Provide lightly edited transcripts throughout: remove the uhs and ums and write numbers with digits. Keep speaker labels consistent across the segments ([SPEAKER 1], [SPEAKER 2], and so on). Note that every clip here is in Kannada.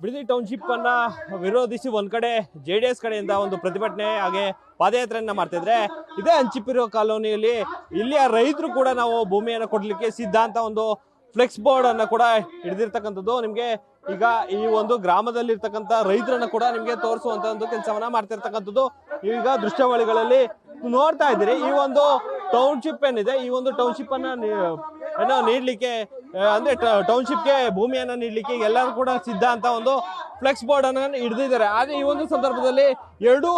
[SPEAKER 1] ಬಿಡದಿ ಟೌನ್ಶಿಪ್ ಅನ್ನ ವಿರೋಧಿಸಿ ಒಂದ್ ಕಡೆ JDS ಕಡೆಯಿಂದ ಒಂದು ಪ್ರತಿಭಟನೆ ಹಾಗೆ ಪಾದಯಾತ್ರೆಯನ್ನ ಮಾಡ್ತಿದ್ರೆ, ಇದೇ ಹಂಚಿಪಿರೋ ಕಾಲೋನಿಯಲ್ಲಿ ಇಲ್ಲಿಯ ರೈತರು ಕೂಡ ನಾವು ಭೂಮಿಯನ್ನು ಕೊಡ್ಲಿಕ್ಕೆ ಸಿದ್ಧ ಅಂತ ಒಂದು ಫ್ಲೆಕ್ಸ್ ಬೋರ್ಡ್ ಅನ್ನ ಕೂಡ ಹಿಡಿದಿರ್ತಕ್ಕಂಥದ್ದು. ನಿಮ್ಗೆ ಈಗ ಈ ಒಂದು ಗ್ರಾಮದಲ್ಲಿ ಇರ್ತಕ್ಕಂಥ ರೈತರನ್ನ ಕೂಡ ನಿಮ್ಗೆ ತೋರಿಸುವಂತ ಒಂದು ಕೆಲಸವನ್ನ ಮಾಡ್ತಿರ್ತಕ್ಕಂಥದ್ದು. ಈಗ ದೃಶ್ಯಾವಳಿಗಳಲ್ಲಿ ನೋಡ್ತಾ ಇದ್ದೀರಿ. ಈ ಒಂದು ಟೌನ್ಶಿಪ್ ಏನಿದೆ, ಈ ಒಂದು ಟೌನ್ಶಿಪ್ ಅನ್ನ ನೀಡ್ಲಿಕ್ಕೆ ಅಂದ್ರೆ ಟೌನ್ಶಿಪ್ಗೆ ಭೂಮಿಯನ್ನ ನೀಡ್ಲಿಕ್ಕೆ ಎಲ್ಲರೂ ಕೂಡ ಸಿದ್ಧ ಅಂತ ಒಂದು ಫ್ಲೆಕ್ಸ್ ಬೋರ್ಡ್ ಅನ್ನ ಹಿಡಿದಿದ್ದಾರೆ. ಆದ್ರೆ ಈ ಒಂದು ಸಂದರ್ಭದಲ್ಲಿ ಎರಡೂ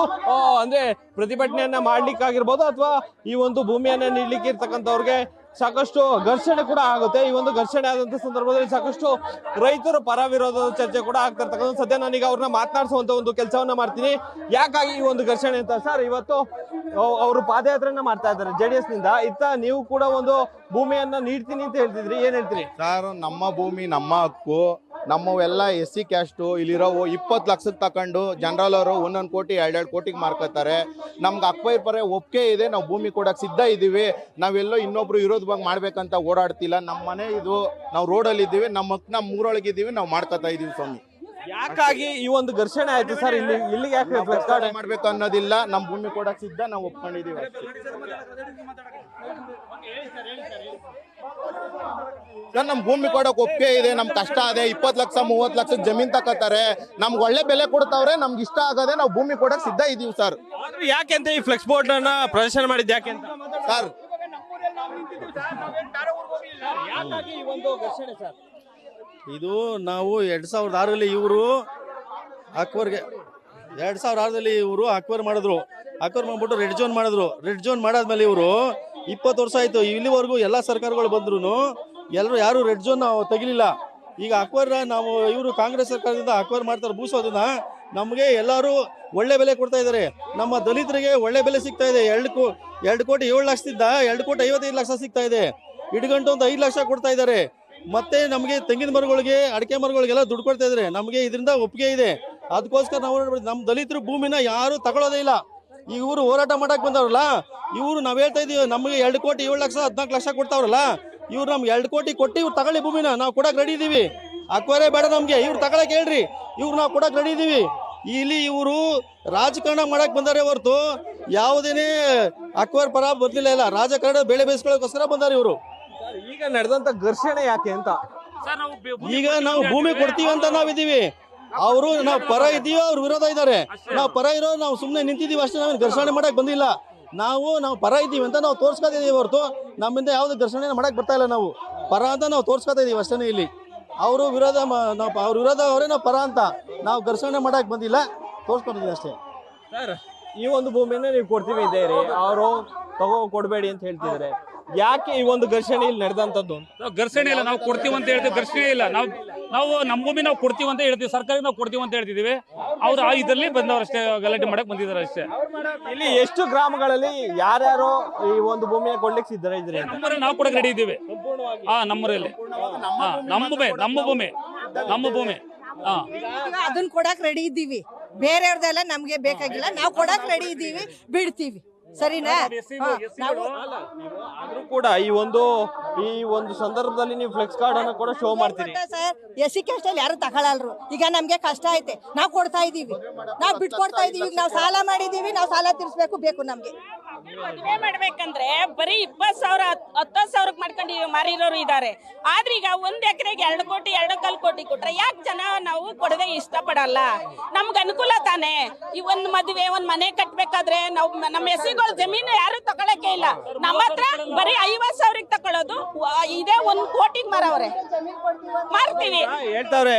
[SPEAKER 1] ಅಂದ್ರೆ ಪ್ರತಿಭಟನೆಯನ್ನ ಮಾಡ್ಲಿಕ್ಕಾಗಿರ್ಬೋದು ಅಥವಾ ಈ ಒಂದು ಭೂಮಿಯನ್ನ ನೀಡ್ಲಿಕ್ಕೆ ಇರ್ತಕ್ಕಂಥವ್ರಿಗೆ ಸಾಕಷ್ಟು ಘರ್ಷಣೆ ಕೂಡ ಆಗುತ್ತೆ. ಈ ಒಂದು ಘರ್ಷಣೆ ಆದಂತ ಸಂದರ್ಭದಲ್ಲಿ ಸಾಕಷ್ಟು ರೈತರು ಪರ ವಿರೋಧದ ಚರ್ಚೆ ಕೂಡ ಆಗ್ತಾ ಇರ್ತಕ್ಕಂಥ. ಸದ್ಯ ನಾನೀಗ ಅವ್ರನ್ನ ಮಾತನಾಡಿಸುವಂತ ಒಂದು ಕೆಲಸವನ್ನ ಮಾಡ್ತೀನಿ. ಯಾಕಾಗಿ ಈ ಒಂದು ಘರ್ಷಣೆ ಅಂತ ಸರ್, ಇವತ್ತು ಅವರು ಪಾದಯಾತ್ರೆಯನ್ನ ಮಾಡ್ತಾ ಇದ್ದಾರೆ JDS ನಿಂದ. ಇತ್ತ ನೀವು ಕೂಡ ಒಂದು ಭೂಮಿಯನ್ನ ನೀಡ್ತೀನಿ ಅಂತ ಹೇಳ್ತಿದ್ರಿ, ಏನ್ ಹೇಳ್ತೀರಿ
[SPEAKER 2] ಸರ್? ನಮ್ಮ ಭೂಮಿ ನಮ್ಮ ಹಕ್ಕು. ನಮ್ಮವೆಲ್ಲ SC ಕ್ಯಾಸ್ಟು ಇಲ್ಲಿರೋ 20 ಲಕ್ಷಕ್ಕೆ ತಕೊಂಡು ಜನರಲ್ ಅವರು 1 ಕೋಟಿ 2 ಕೋಟಿಗೆ ಮಾರ್ಕೋತಾರೆ. ನಮ್ಗೆ ಅಕ್ವೈರ್ ಪರ ಒಪ್ಪಿಗೆ ಇದೆ, ನಾವು ಭೂಮಿ ಕೊಡಕ್ಕೆ ಸಿದ್ಧ ಇದ್ದೀವಿ. ನಾವೆಲ್ಲೋ ಇನ್ನೊಬ್ರು ವಿರೋಧವಾಗಿ ಮಾಡ್ಬೇಕಂತ ಓಡಾಡ್ತಿಲ್ಲ. ನಮ್ಮ ಮನೆ ಇದು, ನಾವು ರೋಡಲ್ಲಿ ಇದ್ದೀವಿ, ನಮ್ಮ ಊರೊಳಗಿದ್ದೀವಿ, ನಾವು ಮಾಡ್ಕೋತಾ ಇದೀವಿ ಸ್ವಾಮಿ.
[SPEAKER 1] ಯಾಕಾಗಿ ಈ ಒಂದು ಘರ್ಷಣೆ ಆಯ್ತು ಸರ್? ಇಲ್ಲಿಗೆ ಯಾಕೆ ಫ್ಲೆಕ್ಸ್ ಗಾರ್ಡ್
[SPEAKER 2] ಮಾಡ್ಬೇಕು ಅನ್ನೋದಿಲ್ಲ, ನಮ್ಮ ಭೂಮಿ ಕೊಡಕ್ಕೆ ಸಿದ್ಧ, ನಾವು ಒಪ್ಕೊಂಡಿದೀವಿ. ಸರ್, ನಮ್ ಭೂಮಿ ಕೊಡಕ್ ಒಪ್ಪಿಗೆ ಇದೆ, ನಮ್ ಕಷ್ಟ ಅದೇ. 20 ಲಕ್ಷ 30 ಲಕ್ಷ ಜಮೀನ್ ತಕತಾರೆ, ನಮ್ಗೆ ಒಳ್ಳೆ ಬೆಲೆ ಕೊಡ್ತಾವ್ರೆ, ನಮ್ಗೆ ಇಷ್ಟ ಆಗದೆ ನಾವು ಭೂಮಿ ಕೊಡಕ್ ಸಿದ್ಧ ಇದೀವಿ ಸರ್.
[SPEAKER 1] ಯಾಕೆ ಅಂತ ಈ ಫ್ಲೆಕ್ಸ್ ಬೋರ್ಡ್ ಅನ್ನ ಪ್ರದರ್ಶನ ಮಾಡಿದ್ದು ಯಾಕೆ ಅಂತ
[SPEAKER 2] ಸರ್?
[SPEAKER 3] ಇದು ನಾವು 2006ರಲ್ಲಿ ಇವರು ಅಕ್ವರ್ಗೆ 2006ರಲ್ಲಿ ಇವರು ಅಕ್ವರ್ ಮಾಡಿದ್ರು. ಅಕ್ವರ್ ಮಾಡ್ಬಿಟ್ಟು ರೆಡ್ ಝೋನ್ ಮಾಡಿದ್ರು. ರೆಡ್ ಝೋನ್ ಮಾಡಾದ್ಮೇಲೆ ಇವರು 20 ವರ್ಷ ಆಯ್ತು, ಇಲ್ಲಿವರೆಗೂ ಎಲ್ಲ ಸರ್ಕಾರಗಳು ಬಂದ್ರು ಎಲ್ಲರೂ ಯಾರು ರೆಡ್ ಝೋನ್ ತೆಗಿಲಿಲ್ಲ. ಈಗ ಅಕ್ವರ್ ನಾವು ಇವರು ಕಾಂಗ್ರೆಸ್ ಸರ್ಕಾರದಿಂದ ಅಕ್ವರ್ ಮಾಡ್ತಾರೆ ಭೂಸೋದನ್ನ. ನಮಗೆ ಎಲ್ಲರೂ ಒಳ್ಳೆ ಬೆಲೆ ಕೊಡ್ತಾ ಇದ್ದಾರೆ. ನಮ್ಮ ದಲಿತರಿಗೆ ಒಳ್ಳೆ ಬೆಲೆ ಸಿಗ್ತಾ ಇದೆ. 2 ಕೋಟಿ 7 ಲಕ್ಷದಿಂದ 2 ಕೋಟಿ 55 ಲಕ್ಷ ಸಿಗ್ತಾ ಇದೆ. ಇಡ್ಗಂಟು ಒಂದು 5 ಲಕ್ಷ ಕೊಡ್ತಾ ಇದ್ದಾರೆ. ಮತ್ತೆ ನಮಗೆ ತೆಂಗಿನ ಮರಗಳಿಗೆ ಅಡಿಕೆ ಮರಗಳಿಗೆಲ್ಲ ದುಡ್ಡು ಕೊಡ್ತಾ ಇದ್ದಾರೆ. ನಮಗೆ ಇದರಿಂದ ಒಪ್ಪಿಗೆ ಇದೆ. ಅದಕ್ಕೋಸ್ಕರ ನಾವು ನಮ್ಮ ದಲಿತರು ಭೂಮಿನ ಯಾರು ತಗೊಳ್ಳೋದೇ ಇಲ್ಲ. ಇವರು ಹೋರಾಟ ಮಾಡಕ್ ಬಂದವ್ರಲ್ಲ, ಇವರು ನಾವ್ ಹೇಳ್ತಾ ಇದೀವಿ ನಮಗೆ 2 ಕೋಟಿ 7 ಲಕ್ಷ 14 ಲಕ್ಷ ಕೊಡ್ತಾವ್ರಲ್ಲ, ಇವ್ರು ನಮ್ಗೆ 2 ಕೋಟಿ ಕೊಟ್ಟು ಇವ್ರು ತಗೊಳ್ಳಿ ಭೂಮಿನ, ನಾವು ಕೊಡಕ್ ರೆಡಿ ಇದೀವಿ. ಅಕ್ವರೇ ಬೇಡ ನಮ್ಗೆ, ಇವ್ರು ತಗೊಳಕ್ ಹೇಳ್ರಿ, ಇವ್ರು ನಾವು ಕೊಡಕ್ ರೆಡಿ ಇದೀವಿ. ಇಲ್ಲಿ ಇವರು ರಾಜಕಾರಣ ಮಾಡಕ್ ಬಂದಾರೆ ಹೊರತು ಯಾವುದೇನೇ ಅಕ್ವರ್ ಪರ ಬರ್ಲಿಲ್ಲ. ಇಲ್ಲ, ರಾಜಕಾರಣ ಬೆಳೆ ಬೇಯಿಸ್ಕೊಳ್ಳೋಕೋಸ್ಕರ ಬಂದಾರೆ ಇವರು.
[SPEAKER 1] ಈಗ ನಡೆದಂತ ಘರ್ಷಣೆ ಯಾಕೆ ಅಂತ?
[SPEAKER 3] ಈಗ ನಾವು ಭೂಮಿ ಕೊಡ್ತೀವಿ ಅಂತ ನಾವಿದೀವಿ, ಅವರು ನಾವು ಪರ ಇದ್ದೀವಿ, ಅವ್ರು ವಿರೋಧ ಇದ್ದಾರೆ. ನಾವು ಪರ ಇರೋ ನಾವು ಸುಮ್ಮನೆ ನಿಂತಿದ್ದೀವಿ ಅಷ್ಟೇ, ನಾವು ಘರ್ಷಣೆ ಮಾಡಕ್ ಬಂದಿಲ್ಲ. ನಾವು ಪರ ಇದ್ದೀವಿ ಅಂತ ನಾವು ತೋರ್ಸ್ಕೊತಾ ಇದೀವಿ ಹೊರತು ನಮ್ಮಿಂದ ಯಾವ್ದು ಘರ್ಷಣೆ ಮಾಡಕ್ ಬರ್ತಾ ಇಲ್ಲ. ನಾವು ಪರ ಅಂತ ನಾವು ತೋರ್ಸ್ಕೊತಾ ಇದೀವಿ ಅಷ್ಟೇ. ಇಲ್ಲಿ ಅವರು ವಿರೋಧ, ನಾವು ಅವ್ರ ವಿರೋಧ ಅವರೇ, ನಾವು ಪರ ಅಂತ ನಾವು ಘರ್ಷಣೆ ಮಾಡಕ್ ಬಂದಿಲ್ಲ, ತೋರ್ಸ್ಕೊಂಡಿದ್ದೀವಿ ಅಷ್ಟೇ.
[SPEAKER 1] ಸರ್, ಈ ಒಂದು ಭೂಮಿಯನ್ನ ನೀವು ಕೊಡ್ತೀವಿ ಇದ್ದೀರಿ, ಅವರು ಕೊಡಬೇಡಿ ಅಂತ ಹೇಳ್ತಿದ್ದಾರೆ. ಯಾಕೆ ಈ ಒಂದು ಘರ್ಷಣೆ ಇಲ್ಲಿ ನಡೆದಂತದ್ದು?
[SPEAKER 4] ಘರ್ಷಣೆ ಇಲ್ಲ, ನಾವು ಕೊಡ್ತೀವಿ ಅಂತ ಹೇಳ್ತೀವಿ. ಘರ್ಷಣೆ ಇಲ್ಲ, ನಾವು ನಮ್ಮ ಭೂಮಿ ನಾವು ಕೊಡ್ತೀವಿ ಅಂತ ಹೇಳ್ತೀವಿ, ಸರ್ಕಾರಕ್ಕೆ ನಾವು ಕೊಡ್ತೀವಿ ಅಂತ ಹೇಳ್ತಿದೀವಿ. ಅವ್ರು ಇದರಲ್ಲಿ ಬಂದವರಷ್ಟೇ, ಗಲಾಟೆ ಮಾಡಕ್ ಬಂದಿದ್ದಾರೆ ಅಷ್ಟೇ.
[SPEAKER 1] ಇಲ್ಲಿ ಎಷ್ಟು ಗ್ರಾಮಗಳಲ್ಲಿ ಯಾರ್ಯಾರು ಈ ಒಂದು ಭೂಮಿಯ ಕೊಡ್ಲಿಕ್ಕೆ ಸಿದ್ಧ ಇದ್ರಿ?
[SPEAKER 4] ನಾವು ಕೊಡಕ್ ರೆಡಿ ಇದ್ದೀವಿ. ನಮ್ಮೂರಲ್ಲಿ ನಮ್ಮ ಭೂಮಿ
[SPEAKER 5] ಅದನ್ನ ಕೊಡಕ್ ರೆಡಿ ಇದ್ದೀವಿ. ಬೇರೆಯವ್ರದೆಲ್ಲ ನಮ್ಗೆ ಬೇಕಾಗಿಲ್ಲ, ನಾವು ಕೊಡಕ್ ರೆಡಿ ಇದ್ದೀವಿ, ಬಿಡ್ತೀವಿ. ಸರಿನಾ?
[SPEAKER 1] ಆದ್ರೂ ಕೂಡ ಈ ಒಂದು ಸಂದರ್ಭದಲ್ಲಿ ನೀವು ಫ್ಲೆಕ್ಸ್ ಕಾರ್ಡ್ ಅನ್ನು ಕೂಡ ಶೋ ಮಾಡ್ತೀರಿ
[SPEAKER 5] ಸರ್. SC ಕ್ಯಾಸ್ಟ್ ಅಲ್ಲಿ ಯಾರು ತಗೊಳ್ಳಲ್ರು. ಈಗ ನಮ್ಗೆ ಕಷ್ಟ ಐತೆ, ನಾವು ಕೊಡ್ತಾ ಇದೀವಿ, ನಾವು ಬಿಟ್ಕೊಡ್ತಾ ಇದೀವಿ. ನಾವು ಸಾಲ ಮಾಡಿದೀವಿ, ನಾವು ಸಾಲ ತೀರ್ಸ್ಬೇಕು, ಬೇಕು ನಮ್ಗೆ.
[SPEAKER 6] ಮದುವೆ ಮಾಡ್ಬೇಕಂದ್ರೆ ಬರೀ 20,000 10,000 ಮಾಡ್ಕೊಂಡು ಮಾರಿರೋರು ಇದಾರೆ. ಆದ್ರೆ ಈಗ 1 ಎಕರೆಗೆ 2 ಕೋಟಿ 2.25 ಕೋಟಿ ಕೊಟ್ರೆ ಯಾಕೆ ಜನ ನಾವು ಕೊಡದೆ ಇಷ್ಟಪಡಲ್ಲ? ನಮ್ಗೆ ಅನುಕೂಲ ತಾನೆ. ಈ ಒಂದು ಮದುವೆ ಒಂದ್ ಮನೆ ಕಟ್ಬೇಕಾದ್ರೆ ನಾವು ನಮ್ಮ SCಗಳು ಜಮೀನು ಯಾರು ತಗೊಳಕ್ಕೆ ಇಲ್ಲ. ನಮ್ಮ ಹತ್ರ ಬರೀ 50,000 ತಗೊಳ್ಳೋದು, ಇದೇ 1 ಕೋಟಿಗೆ ಮಾರವ್ರೆ. ಮಾರ್ತೀವಿ
[SPEAKER 1] ಹೇಳ್ತಾವ್ರೆ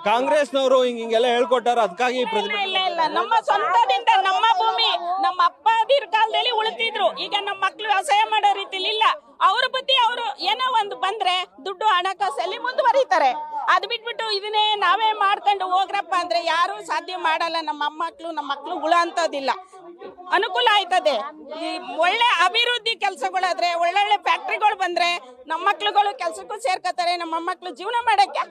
[SPEAKER 1] ಕಾಂಗ್ರೆಸ್ನವರು ಹಿಂಗೆಲ್ಲ ಹೇಳ್ಕೊಟ್ಟಾರ, ಅದಕ್ಕಾಗಿ
[SPEAKER 6] ಇಲ್ಲ, ನಮ್ಮ ಸ್ವಂತದಿಂದ ನಮ್ಮ ಭೂಮಿ ನಮ್ಮ ಅಪ್ಪದಿರ ಕಾಲದಲ್ಲಿ ಉಳಿತಿದ್ರು. ಈಗ ನಮ್ಮ ಮಕ್ಳು ವ್ಯವಸಾಯ ಮಾಡೋ ರೀತಿಲಿ ಇಲ್ಲ. ಅವ್ರ ಬುದ್ಧಿ, ಅವರು ಏನೋ ಒಂದು ಬಂದ್ರೆ ದುಡ್ಡು ಹಣಕಾಸಲ್ಲಿ ಮುಂದುವರಿತಾರೆ. ಅದ್ ಬಿಟ್ಬಿಟ್ಟು ಇದನ್ನೇ ನಾವೇ ಮಾಡ್ಕೊಂಡು ಹೋಗ್ರಪ್ಪ ಅಂದ್ರೆ ಯಾರು ಸಾಧ್ಯ ಮಾಡಲ್ಲ. ನಮ್ಮ ಮಕ್ಕಳು ನಮ್ಮ ಮಕ್ಳು ಉಳಂತದಿಲ್ಲ. ಅನುಕೂಲ ಆಯ್ತದೆ. ಈ ಒಳ್ಳೆ ಅಭಿವೃದ್ಧಿ ಕೆಲಸಗಳಾದ್ರೆ, ಒಳ್ಳೊಳ್ಳೆ ಫ್ಯಾಕ್ಟ್ರಿಗಳು ಬಂದ್ರೆ ನಮ್ಮ ಮಕ್ಳುಗಳು ಕೆಲಸಕ್ಕೂ ಸೇರ್ಕೋತಾರೆ, ನಮ್ಮ ಮಕ್ಕಳು ಜೀವನ ಮಾಡಕ್ಕೆ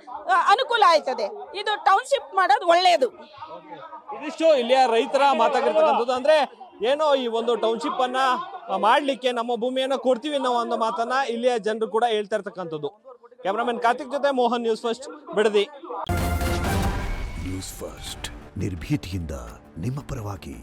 [SPEAKER 6] ಅನುಕೂಲ ಆಯ್ತದೆ. ಇದು ಟೌನ್ಶಿಪ್ ಮಾಡೋದು ಒಳ್ಳೆಯದು.
[SPEAKER 1] ಇದಿಷ್ಟು ಇಲ್ಲಿಯ ರೈತರ ಮಾತಾಗಿರ್ತಕ್ಕಂಥದ್ದು. ಅಂದ್ರೆ ಏನೋ ಈ ಒಂದು ಟೌನ್ಶಿಪ್ ಅನ್ನ ಮಾಡ್ಲಿಕ್ಕೆ ನಮ್ಮ ಭೂಮಿಯನ್ನ ಕೊಡ್ತೀವಿ ನಾವು ಅನ್ನೋ ಮಾತನ್ನ ಇಲ್ಲಿಯ ಜನರು ಕೂಡ ಹೇಳ್ತಾ ಇರ್ತಕ್ಕಂಥದ್ದು. ಕ್ಯಾಮರಾಮನ್ ಕಾರ್ತಿಕ್ ಜೊತೆ Mohan, news first, Bidadi.
[SPEAKER 7] News first ನಿರ್ಭೀತಿಯಿಂದ ನಿಮ್ಮ ಪರವಾಗಿ.